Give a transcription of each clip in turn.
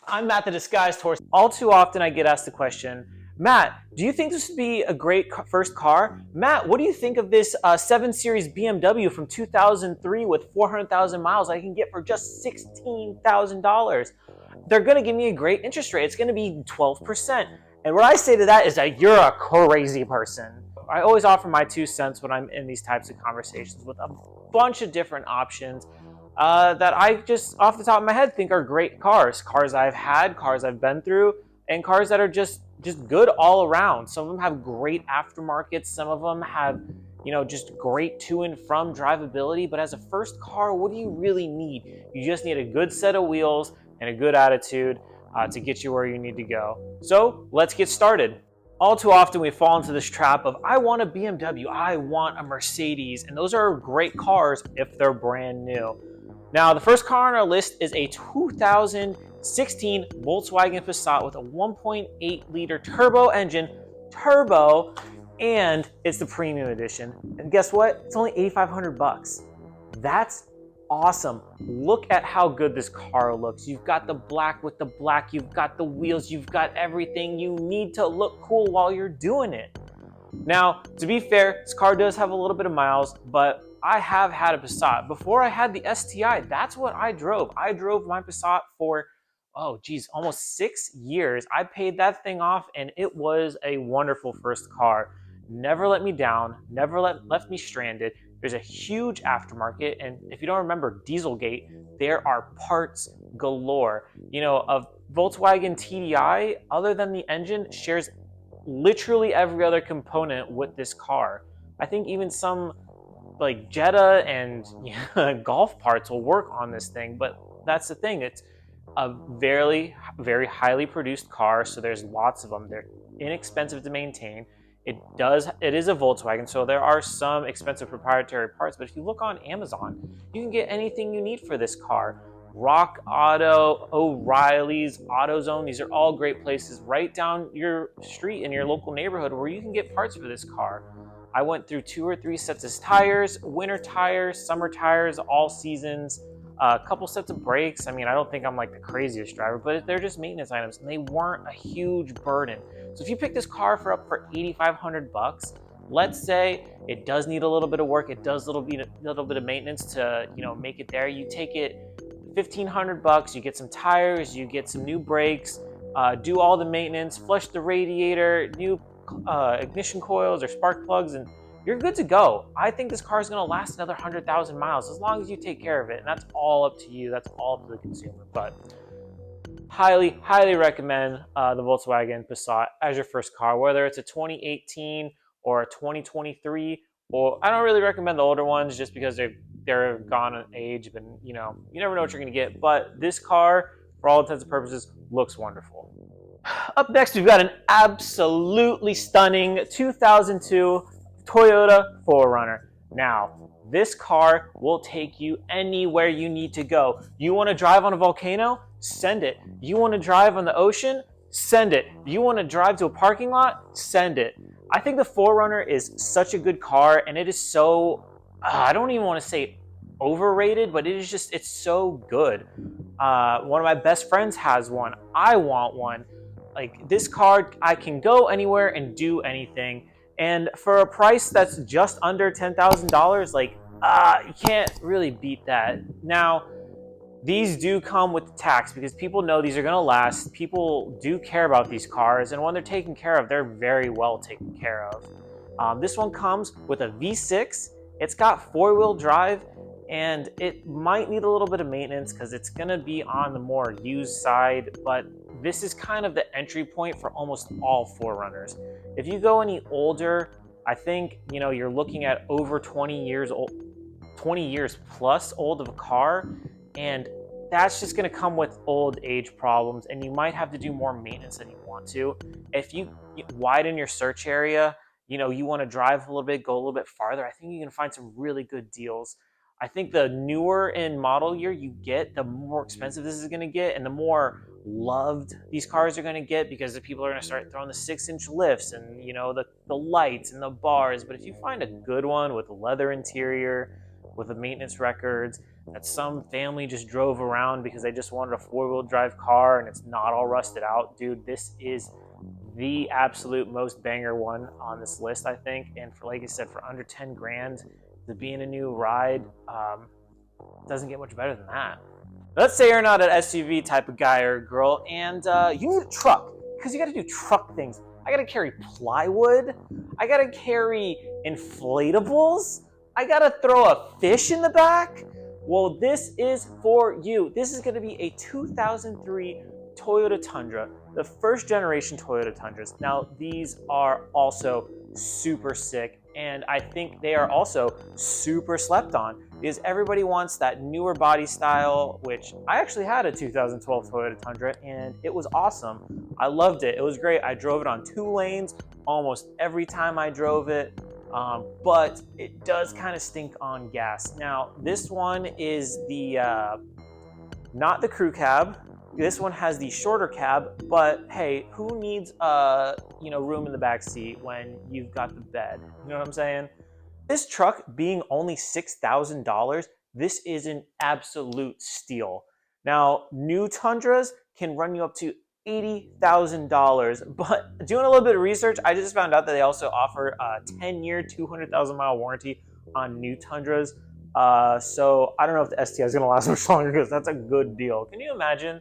I'm Matt the Disguised Horse. All too often I get asked the question, Matt, do you think this would be a great first car? Matt, what do you think of this 7 Series BMW from 2003 with 400,000 miles I can get for just $16,000? They're going to give me a great interest rate. It's going to be 12%. And what I say to that is that you're a crazy person. I always offer my 2 cents when I'm in these types of conversations with a bunch of different options that I just off the top of my head think are great cars. Cars I've had, cars I've been through, and cars that are just good all around. Some of them have great aftermarkets. Some of them have, just great to and from drivability. But as a first car, what do you really need? You just need a good set of wheels and a good attitude to get you where you need to go. So let's get started. All too often we fall into this trap of, I want a BMW, I want a Mercedes, and those are great cars if they're brand new. Now, the first car on our list is a 2016 Volkswagen Passat with a 1.8 liter turbo engine, and it's the premium edition. And guess what? It's only 8,500 bucks. That's awesome. Look at how good this car looks. You've got the black with the black, you've got the wheels, you've got everything you need to look cool while you're doing it. Now, to be fair, this car does have a little bit of miles, but I have had a Passat. Before I had the STI, that's what I drove. I drove my Passat for, almost 6 years. I paid that thing off, and it was a wonderful first car. Never let me down, never left me stranded. There's a huge aftermarket, and if you don't remember Dieselgate, there are parts galore. A Volkswagen TDI, other than the engine, shares literally every other component with this car. I think even some like Jetta and Golf parts will work on this thing, but that's the thing. It's a very, very highly produced car, so there's lots of them. They're inexpensive to maintain. It is a Volkswagen, so there are some expensive proprietary parts, but if you look on Amazon, you can get anything you need for this car. Rock Auto, O'Reilly's, AutoZone, these are all great places right down your street in your local neighborhood where you can get parts for this car. I went through 2 or 3 sets of tires, winter tires, summer tires, all seasons, a couple sets of brakes. I mean, I don't think I'm like the craziest driver, but they're just maintenance items and they weren't a huge burden. So if you pick this car up for 8,500 bucks, let's say it does need a little bit of work, it does a little bit of maintenance to, make it there. You take it 1,500 bucks, you get some tires, you get some new brakes, do all the maintenance, flush the radiator, new ignition coils or spark plugs, and you're good to go. I think this car is going to last another 100,000 miles as long as you take care of it, and that's all up to you. That's all up to the consumer. But highly, highly recommend the Volkswagen Passat as your first car, whether it's a 2018 or a 2023. Or I don't really recommend the older ones just because they're gone in age, but you never know what you're going to get. But this car, for all intents and purposes, looks wonderful. Up next, we've got an absolutely stunning 2002 Toyota 4Runner. Now, this car will take you anywhere you need to go. You want to drive on a volcano? Send it. You want to drive on the ocean? Send it. You want to drive to a parking lot? Send it. I think the 4Runner is such a good car, and it is so, I don't even want to say overrated, but it's so good. One of my best friends has one. I want one. Like, this car, I can go anywhere and do anything. And for a price that's just under $10,000, you can't really beat that. Now, these do come with tax because people know these are going to last. People do care about these cars, and when they're taken care of, they're very well taken care of. This one comes with a V6. It's got 4-wheel drive, and it might need a little bit of maintenance because it's going to be on the more used side, but this is kind of the entry point for almost all 4Runners. If you go any older, I think you're looking at over 20 years old, 20 years plus old of a car, and that's just going to come with old age problems, and you might have to do more maintenance than you want to. If you widen your search area, you want to drive a little bit, go a little bit farther, I think you can find some really good deals. I think the newer in model year you get, the more expensive this is going to get, and the more loved these cars are going to get because the people are going to start throwing the 6-inch lifts and the lights and the bars. But if you find a good one with a leather interior, with the maintenance records, that some family just drove around because they just wanted a 4-wheel drive car and it's not all rusted out. Dude, this is the absolute most banger one on this list, I think. And for, like I said, for under 10 grand to be in a new ride, doesn't get much better than that. Let's say you're not an SUV type of guy or girl and you need a truck, because you got to do truck things. I got to carry plywood. I got to carry inflatables. I got to throw a fish in the back. Well, this is for you. This is going to be a 2003 Toyota Tundra, the first generation Toyota Tundras. Now, these are also super sick, and I think they are also super slept on because everybody wants that newer body style, which I actually had a 2012 Toyota Tundra and it was awesome. I loved it. It was great. I drove it on 2 lanes almost every time I drove it, but it does kind of stink on gas. Now, this one is the not the crew cab. This one has the shorter cab, but hey, who needs room in the back seat when you've got the bed? You know what I'm saying? This truck being only $6,000, this is an absolute steal. Now, new Tundras can run you up to $80,000, but doing a little bit of research, I just found out that they also offer a 10-year, 200,000-mile warranty on new Tundras. So I don't know if the STI is going to last much longer because that's a good deal. Can you imagine?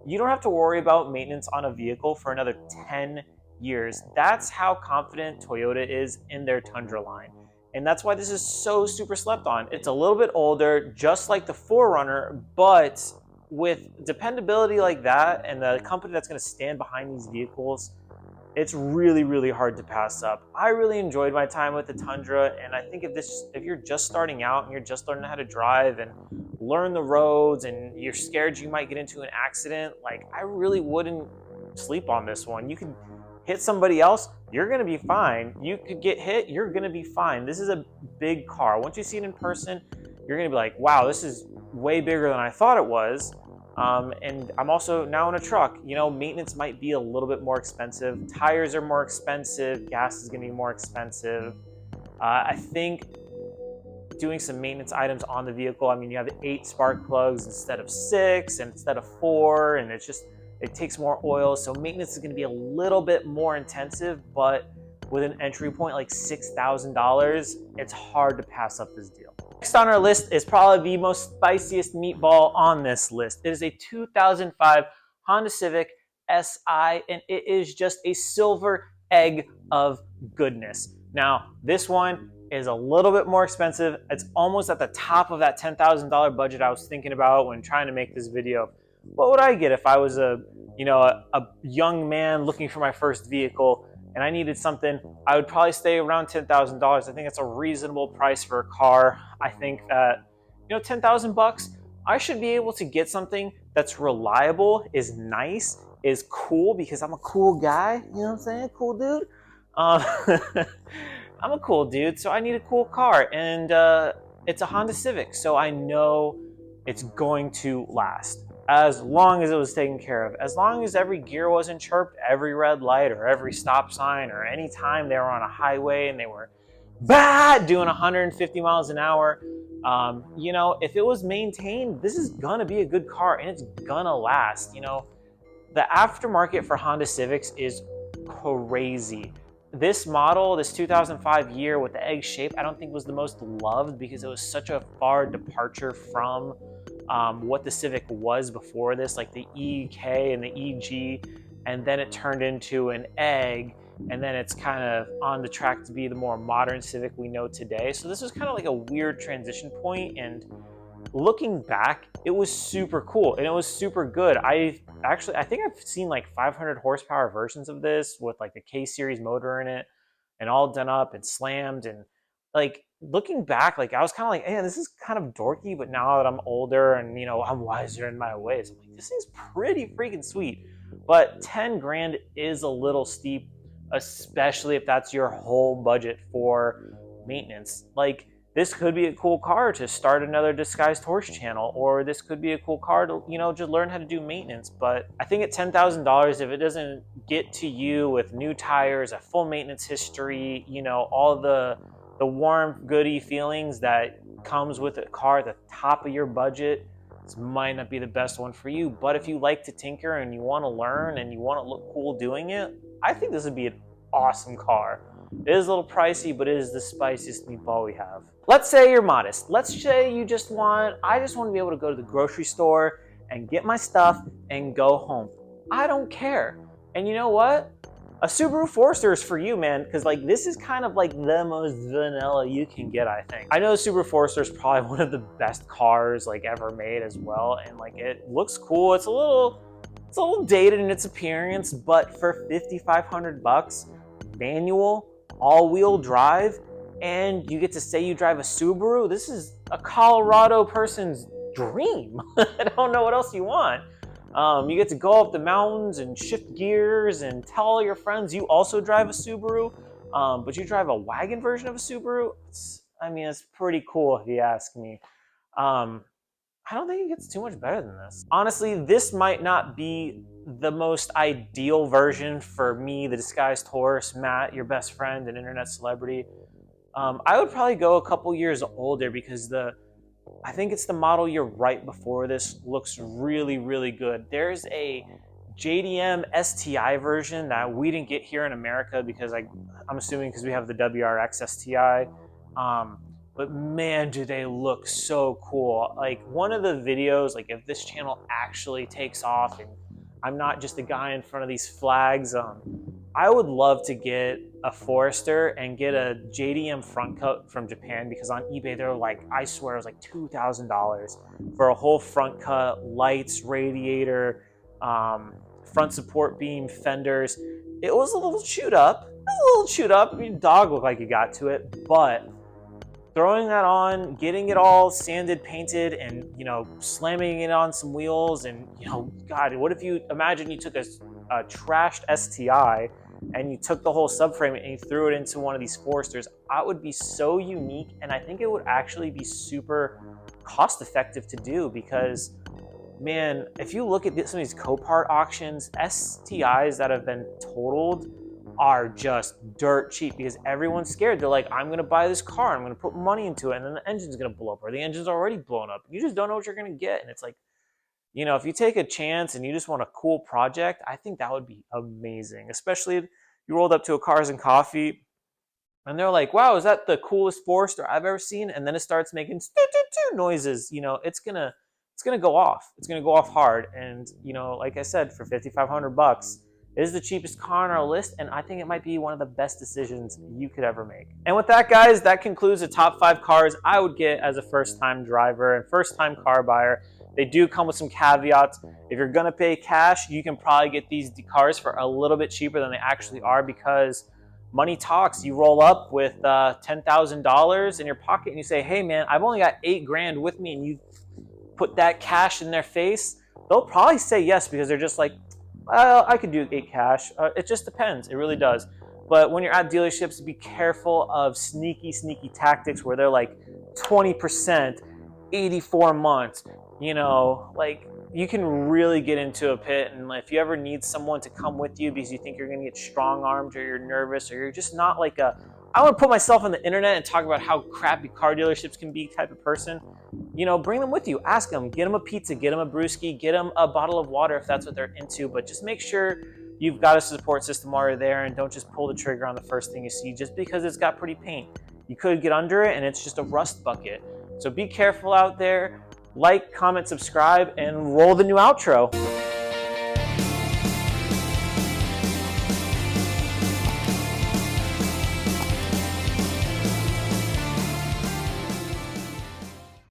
You don't have to worry about maintenance on a vehicle for another 10 years. That's how confident Toyota is in their Tundra line. And that's why this is so super slept on. It's a little bit older, just like the 4Runner, but with dependability like that and the company that's going to stand behind these vehicles, it's really, really hard to pass up. I really enjoyed my time with the Tundra, and I think if you're just starting out and you're just learning how to drive and learn the roads and you're scared you might get into an accident, like, I really wouldn't sleep on this one. You could hit somebody else, you're gonna be fine. You could get hit, you're gonna be fine. This is a big car. Once you see it in person, you're gonna be like, wow, this is way bigger than I thought it was. And I'm also now in a truck. You know, maintenance might be a little bit more expensive. Tires are more expensive. Gas is gonna be more expensive. I think doing some maintenance items on the vehicle, I mean, you have 8 spark plugs instead of 6 and instead of 4, and it takes more oil. So maintenance is gonna be a little bit more intensive, but with an entry point like $6,000, it's hard to pass up this deal. Next on our list is probably the most spiciest meatball on this list. It is a 2005 Honda Civic SI, and it is just a silver egg of goodness. Now, this one is a little bit more expensive. It's almost at the top of that $10,000 budget I was thinking about when trying to make this video. What would I get if I was a young man looking for my first vehicle and I needed something? I would probably stay around $10,000. I think it's a reasonable price for a car. I think that, $10,000, I should be able to get something that's reliable, is nice, is cool, because I'm a cool guy. You know what I'm saying? Cool dude. I'm a cool dude, so I need a cool car. And it's a Honda Civic, so I know it's going to last. As long as it was taken care of, as long as every gear wasn't chirped, every red light or every stop sign, or any time they were on a highway and they were doing 150 miles an hour, if it was maintained, this is gonna be a good car and it's gonna last. The aftermarket for Honda Civics is crazy. This model, this 2005 year with the egg shape, I don't think was the most loved because it was such a far departure from what the Civic was before this, like the EK and the EG, and then it turned into an egg, and then it's kind of on the track to be the more modern Civic we know today. So this was kind of like a weird transition point, and looking back, it was super cool and it was super good. I think I've seen like 500 horsepower versions of this with like the K-series motor in it and all done up and slammed, and like looking back, like I was kind of like, hey, this is kind of dorky, but now that I'm older and I'm wiser in my ways, I'm like, this thing's pretty freaking sweet. But 10 grand is a little steep, especially if that's your whole budget for maintenance. Like, this could be a cool car to start another disguised horse channel, or this could be a cool car to, just learn how to do maintenance. But I think at $10,000, if it doesn't get to you with new tires, a full maintenance history, all the warm, goody feelings that comes with a car at the top of your budget, this might not be the best one for you. But if you like to tinker and you want to learn and you want to look cool doing it, I think this would be an awesome car. It is a little pricey, but it is the spiciest meatball we have. Let's say you're modest. Let's say you just want, I just want to be able to go to the grocery store and get my stuff and go home. I don't care. And you know what? A Subaru Forester is for you, man, because like this is kind of like the most vanilla you can get, I think. I know the Subaru Forester is probably one of the best cars like ever made as well, and like it looks cool. It's a little dated in its appearance, but for 5,500 bucks, manual, all-wheel drive, and you get to say you drive a Subaru. This is a Colorado person's dream. I don't know what else you want. You get to go up the mountains and shift gears and tell all your friends you also drive a Subaru, but you drive a wagon version of a Subaru. I mean, it's pretty cool if you ask me. I don't think it gets too much better than this. Honestly, this might not be the most ideal version for me, the disguised horse, Matt, your best friend and internet celebrity. I would probably go a couple years older because I think it's the model year right before this looks really, really good. There's a JDM STI version that we didn't get here in America because I'm assuming because we have the WRX STI. But man, do they look so cool. Like one of the videos, like if this channel actually takes off and I'm not just a guy in front of these flags, I would love to get a Forester and get a JDM front cut from Japan, because on eBay they're like, I swear it was like $2,000 for a whole front cut, lights, radiator, front support beam, fenders. It was a little chewed up. I mean, dog looked like he got to it, but throwing that on, getting it all sanded, painted, and slamming it on some wheels, and God, what if you imagine you took a trashed STI and you took the whole subframe and you threw it into one of these Foresters? That would be so unique, and I think it would actually be super cost effective to do, because man, if you look at some of these Copart auctions, STIs that have been totaled are just dirt cheap because everyone's scared. They're like, I'm gonna buy this car, I'm gonna put money into it, and then the engine's gonna blow up, or the engine's already blown up. You just don't know what you're gonna get. And it's like, if you take a chance and you just want a cool project, I think that would be amazing. Especially if you rolled up to a Cars and Coffee and they're like, wow, is that the coolest Forester I've ever seen? And then it starts making noises. It's gonna go off. It's gonna go off hard. And like I said, for 5,500 bucks, it is the cheapest car on our list, and I think it might be one of the best decisions you could ever make. And with that, guys, that concludes the top 5 cars I would get as a first-time driver and first-time car buyer. They do come with some caveats. If you're gonna pay cash, you can probably get these cars for a little bit cheaper than they actually are, because money talks. You roll up with $10,000 in your pocket and you say, hey man, I've only got $8,000 with me, and you put that cash in their face, they'll probably say yes, because they're just like, well, I could do 8 cash. It just depends. It really does. But when you're at dealerships, be careful of sneaky tactics where they're like 20%, 84 months. Like you can really get into a pit. And if you ever need someone to come with you because you think you're going to get strong-armed, or you're nervous, or you're just not like I want to put myself on the internet and talk about how crappy car dealerships can be type of person, bring them with you. Ask them, get them a pizza, get them a brewski, get them a bottle of water if that's what they're into. But just make sure you've got a support system while you're there, and don't just pull the trigger on the first thing you see just because it's got pretty paint. You could get under it and it's just a rust bucket. So be careful out there. Like, comment, subscribe, and roll the new outro.